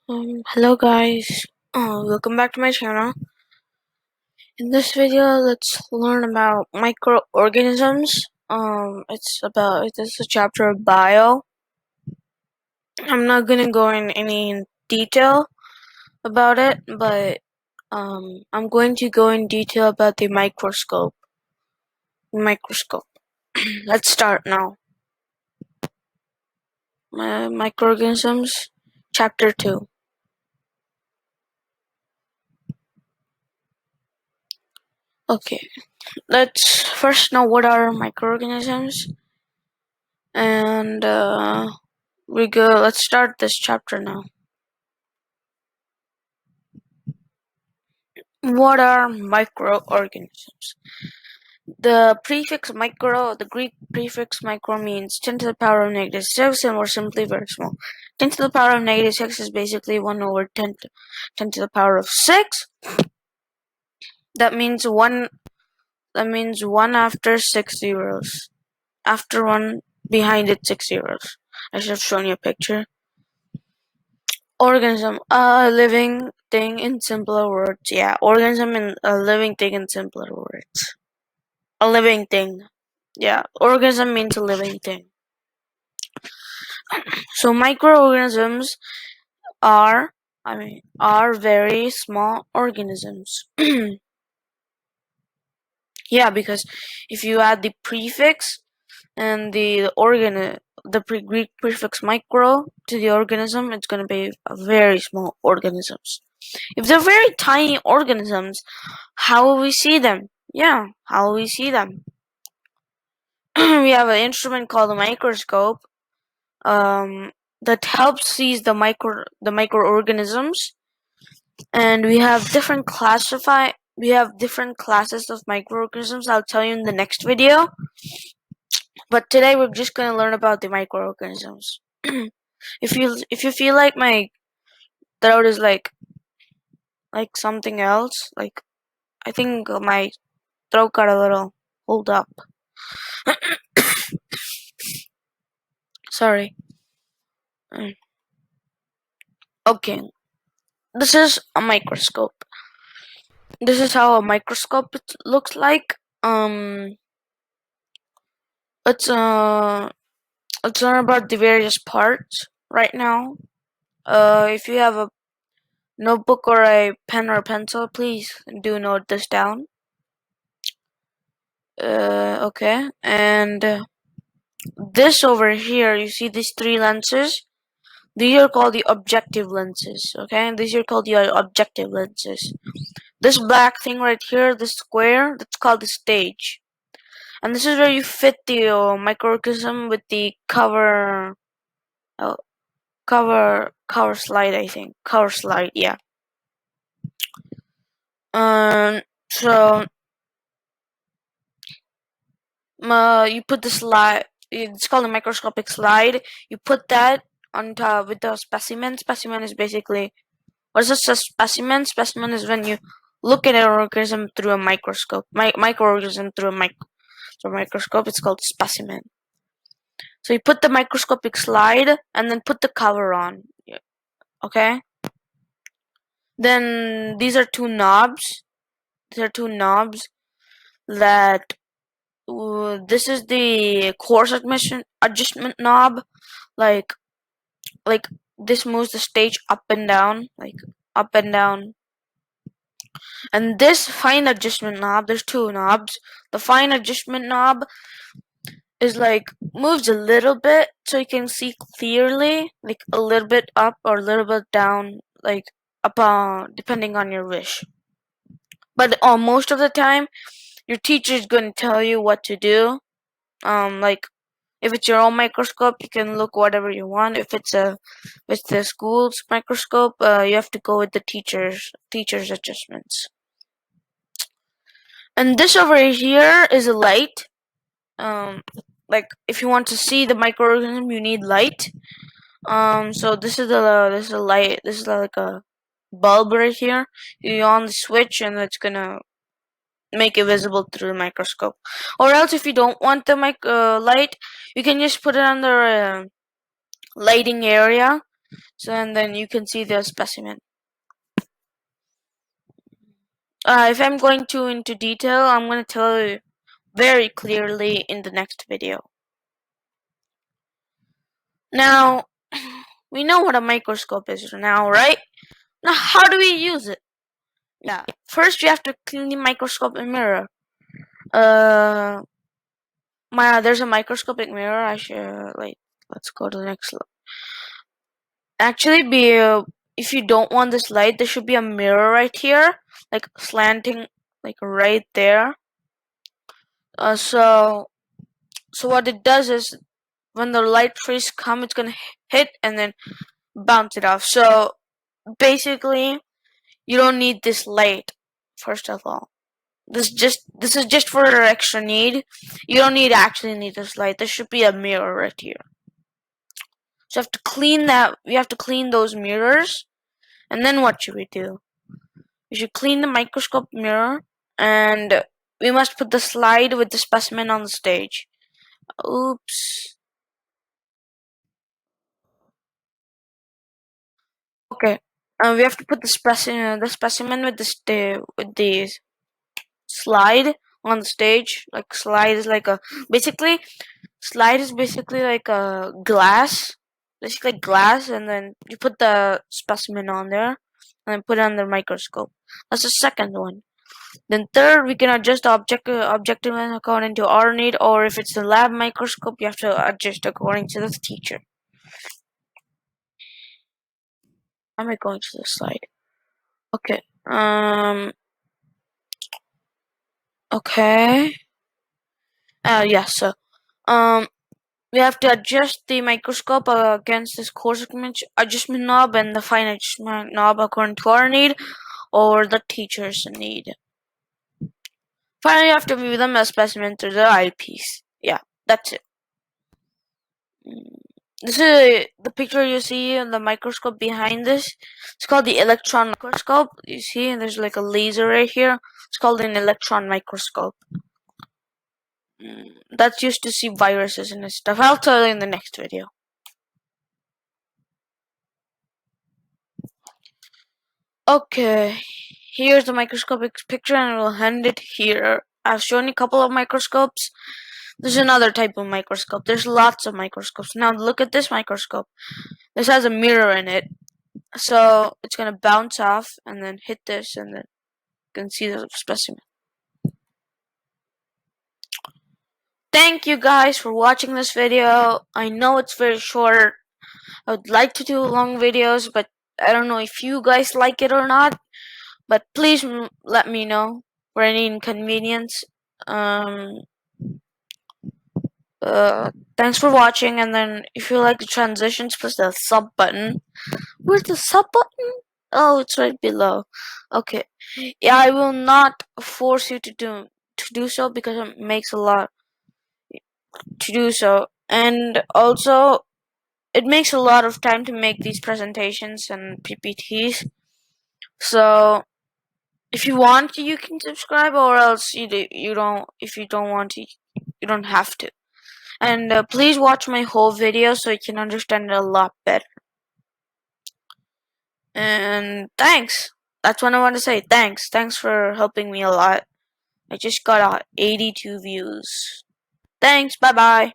Hello guys, welcome back to my channel. In this video, let's learn about microorganisms. It is a chapter of bio. I'm not gonna go in any detail about it, but I'm going to go in detail about the microscope. Microscope. Let's start now. Microorganisms, chapter 2. Okay, let's first know what are microorganisms, and let's start this chapter now. What are microorganisms? The Greek prefix micro means 10 to the power of negative 6, and more simply very small. 10 to the power of negative 6 is basically 1 over 10 to the power of 6. That means 1 after 6 zeros. After 1, behind it 6 zeros. I should have shown you a picture. Organism, a living thing in simpler words. Yeah, organism in a living thing in simpler words. A living thing. Yeah, organism means a living thing. So microorganisms are very small organisms. Yeah, because if you add the prefix and the Greek prefix micro to the organism, it's going to be very small organisms. If they're very tiny organisms, how will we see them? Yeah, how will we see them? We have an instrument called a microscope that helps see the microorganisms, and we have different classes of microorganisms. I'll tell you in the next video. But today we're just gonna learn about the microorganisms. If you feel like my throat is like something else, like I think my throat got a little hold up. Sorry. Okay, this is a microscope. This is how a microscope looks like. Let's learn about the various parts right now. If you have a notebook or a pen or pencil, please do note this down. Okay, and this over here, you see these 3 lenses? These are called the objective lenses, okay? These are called the objective lenses. This black thing right here, this square, that's called the stage. And this is where you fit the microorganism with the cover slide, I think. Cover slide, yeah. So you put the slide, it's called a microscopic slide. You put that on top with the specimen. Specimen is basically, what is a specimen? Specimen is when you look at an organism through a microscope. Microorganism through a microscope, it's called specimen. So you put the microscopic slide and then put the cover on. Okay? Then these are 2 knobs. These are 2 knobs that this is the coarse adjustment knob. Like this moves the stage up and down, like up and down. And this fine adjustment knob, there's 2 knobs. The fine adjustment knob is like moves a little bit so you can see clearly, like a little bit up or a little bit down, like up depending on your wish. But most of the time, your teacher is going to tell you what to do. Like if it's your own microscope, you can look whatever you want. If it's the school's microscope, you have to go with the teacher's adjustments. And this over here is a light. Like if you want to see the microorganism, you need light. So this is a light. This is like a bulb right here. You on the switch, and it's gonna make it visible through the microscope. Or else, if you don't want the light, you can just put it under a lighting area. So and then you can see the specimen. If I'm going into detail, I'm going to tell you very clearly in the next video. Now, we know what a microscope is now, right? Now, how do we use it? Yeah, first you have to clean the microscope and mirror. There's a microscopic mirror. Let's go to the next slide. Actually, if you don't want this light, there should be a mirror right here, like slanting, like right there. So what it does is when the light rays come, it's gonna hit and then bounce it off. So basically, you don't need this light. First of all, this is just for extra need. You don't actually need this light. There should be a mirror right here. So you have to clean that. We have to clean those mirrors, and then what should we do? We should clean the microscope mirror, and we must put the slide with the specimen on the stage. Oops. Okay. We have to put the specimen with the slide on the stage. Like slide is like a basically slide is basically like a glass, basically glass, and then you put the specimen on there, and then put it on the microscope. That's the second one. Then third, we can adjust the objective according to our need, or if it's a lab microscope, you have to adjust according to the teacher. Am I going to the slide? Okay. Okay. Yeah. So, we have to adjust the microscope against this coarse adjustment knob and the fine adjustment knob according to our need or the teacher's need. Finally, you have to view them as specimen through the eyepiece. Yeah, that's it. This is the picture you see in the microscope behind this. It's called the electron microscope. You see, there's like a laser right here. It's called an electron microscope. That's used to see viruses and stuff. I'll tell you in the next video. Okay, here's the microscopic picture and we'll hand it here. I've shown you a couple of microscopes. There's another type of microscope. There's lots of microscopes. Now look at this microscope. This has a mirror in it. So it's gonna bounce off and then hit this and then you can see the specimen. Thank you guys for watching this video. I know it's very short. I would like to do long videos, but I don't know if you guys like it or not. But please let me know for any inconvenience. Thanks for watching, and then if you like the transitions, press the sub button. Where's the sub button? Oh, it's right below. Okay. Yeah, I will not force you to do so because it makes a lot to do so, and also it makes a lot of time to make these presentations and PPTs. So if you want to, you can subscribe, or else you don't. If you don't want to, you don't have to. And please watch my whole video so you can understand it a lot better. And thanks. That's what I want to say. Thanks. Thanks for helping me a lot. I just got 82 views. Thanks. Bye bye.